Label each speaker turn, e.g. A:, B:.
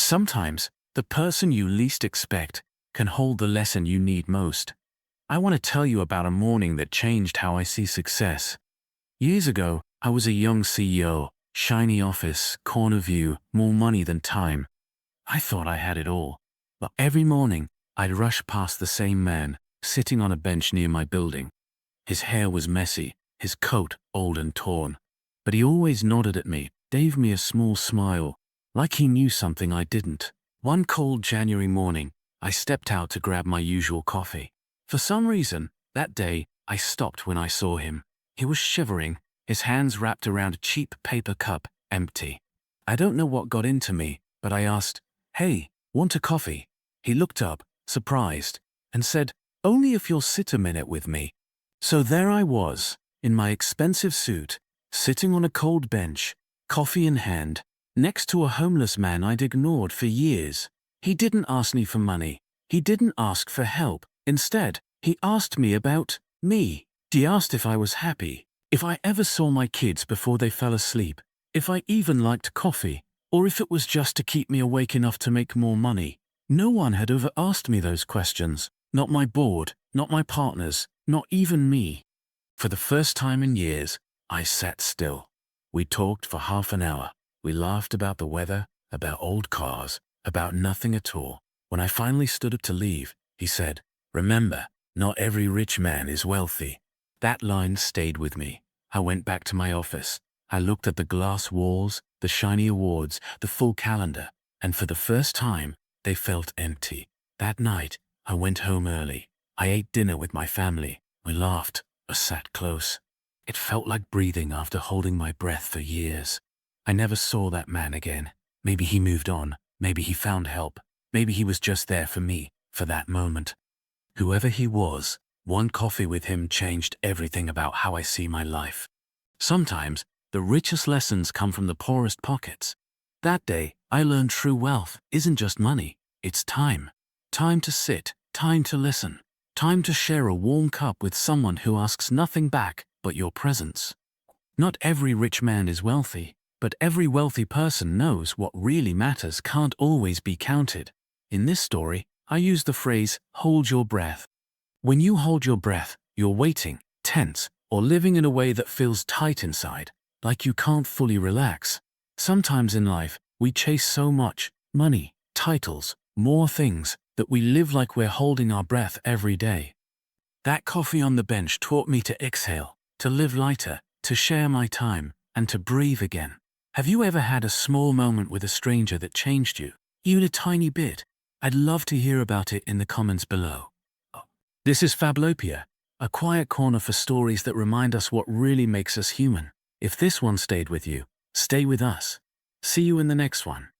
A: Sometimes, the person you least expect can hold the lesson you need most. I want to tell you about a morning that changed how I see success. Years ago, I was a young CEO, shiny office, corner view, more money than time. I thought I had it all. But every morning, I'd rush past the same man, sitting on a bench near my building. His hair was messy, his coat old and torn. But he always nodded at me, gave me a small smile, like he knew something I didn't. One cold January morning, I stepped out to grab my usual coffee. For some reason, that day, I stopped when I saw him. He was shivering, his hands wrapped around a cheap paper cup, empty. I don't know what got into me, but I asked, "Hey, want a coffee?" He looked up, surprised, and said, "Only if you'll sit a minute with me." So there I was, in my expensive suit, sitting on a cold bench, coffee in hand, next to a homeless man I'd ignored for years. He didn't ask me for money. He didn't ask for help. Instead, he asked me about me. He asked if I was happy, if I ever saw my kids before they fell asleep, if I even liked coffee, or if it was just to keep me awake enough to make more money. No one had ever asked me those questions. Not my board, not my partners, not even me. For the first time in years, I sat still. We talked for half an hour. We laughed about the weather, about old cars, about nothing at all. When I finally stood up to leave, he said, "Remember, not every rich man is wealthy." That line stayed with me. I went back to my office. I looked at the glass walls, the shiny awards, the full calendar, and for the first time, they felt empty. That night, I went home early. I ate dinner with my family. We laughed, or sat close. It felt like breathing after holding my breath for years. I never saw that man again. Maybe he moved on. Maybe he found help. Maybe he was just there for me, for that moment. Whoever he was, one coffee with him changed everything about how I see my life. Sometimes, the richest lessons come from the poorest pockets. That day, I learned true wealth isn't just money, it's time. Time to sit, time to listen, time to share a warm cup with someone who asks nothing back but your presence. Not every rich man is wealthy, but every wealthy person knows what really matters can't always be counted. In this story, I use the phrase, "hold your breath." When you hold your breath, you're waiting, tense, or living in a way that feels tight inside, like you can't fully relax. Sometimes in life, we chase so much, money, titles, more things, that we live like we're holding our breath every day. That coffee on the bench taught me to exhale, to live lighter, to share my time, and to breathe again. Have you ever had a small moment with a stranger that changed you, even a tiny bit? I'd love to hear about it in the comments below. This is Fablopedia, a quiet corner for stories that remind us what really makes us human. If this one stayed with you, stay with us. See you in the next one.